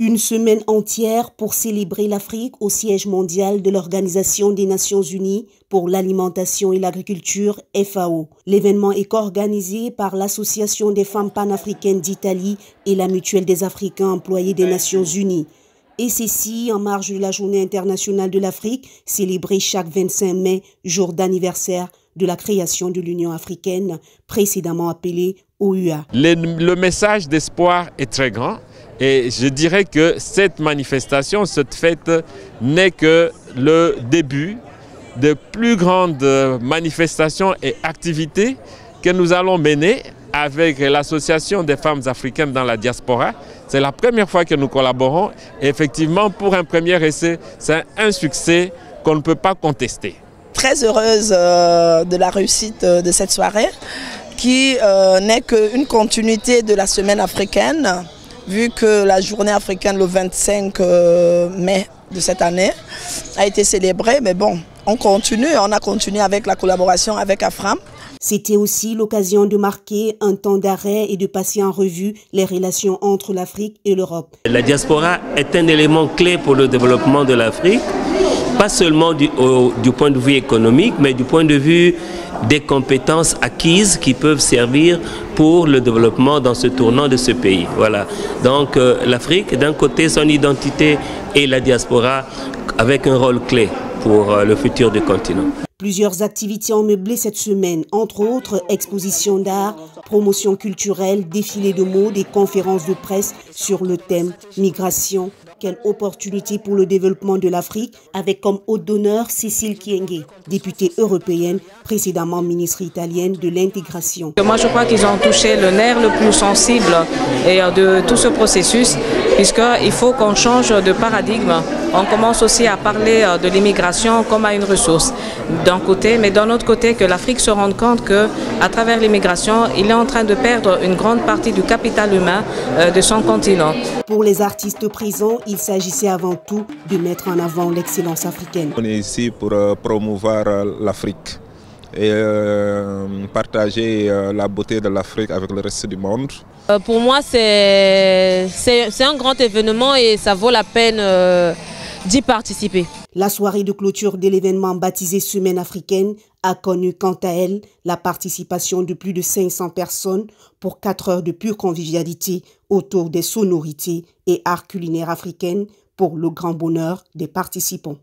Une semaine entière pour célébrer l'Afrique au siège mondial de l'Organisation des Nations Unies pour l'alimentation et l'agriculture, FAO. L'événement est co-organisé par l'Association des femmes panafricaines d'Italie et la Mutuelle des Africains employés des Nations Unies. Et ceci en marge de la Journée internationale de l'Afrique, célébrée chaque 25 mai, jour d'anniversaire de la création de l'Union africaine, précédemment appelée OUA. Le message d'espoir est très grand. Et je dirais que cette manifestation, cette fête, n'est que le début de plus grandes manifestations et activités que nous allons mener avec l'Association des femmes africaines dans la diaspora. C'est la première fois que nous collaborons. Et effectivement, pour un premier essai, c'est un succès qu'on ne peut pas contester. Très heureuse de la réussite de cette soirée qui n'est qu'une continuité de la semaine africaine. Vu que la journée africaine le 25 mai de cette année a été célébrée, mais bon, on a continué avec la collaboration avec AFRAM. C'était aussi l'occasion de marquer un temps d'arrêt et de passer en revue les relations entre l'Afrique et l'Europe. La diaspora est un élément clé pour le développement de l'Afrique, pas seulement du point de vue économique, mais du point de vue des compétences acquises qui peuvent servir pour le développement dans ce tournant de ce pays. Voilà. Donc l'Afrique, d'un côté, son identité et la diaspora avec un rôle clé pour le futur du continent. Plusieurs activités ont meublé cette semaine, entre autres expositions d'art, promotion culturelle, défilés de mode et conférences de presse sur le thème migration. Quelle opportunité pour le développement de l'Afrique, avec comme hôte d'honneur Cécile Kyenge, députée européenne, précédemment ministre italienne de l'intégration. Moi je crois qu'ils ont touché le nerf le plus sensible de tout ce processus, puisqu'il faut qu'on change de paradigme. On commence aussi à parler de l'immigration comme à une ressource d'un côté, mais d'un autre côté que l'Afrique se rende compte qu'à travers l'immigration, il est en train de perdre une grande partie du capital humain de son continent. Pour les artistes présents, il s'agissait avant tout de mettre en avant l'excellence africaine. On est ici pour promouvoir l'Afrique et partager la beauté de l'Afrique avec le reste du monde. Pour moi, c'est un grand événement et ça vaut la peine d'y participer. La soirée de clôture de l'événement baptisé Semaine africaine a connu quant à elle la participation de plus de 500 personnes pour 4 heures de pure convivialité autour des sonorités et arts culinaires africaines pour le grand bonheur des participants.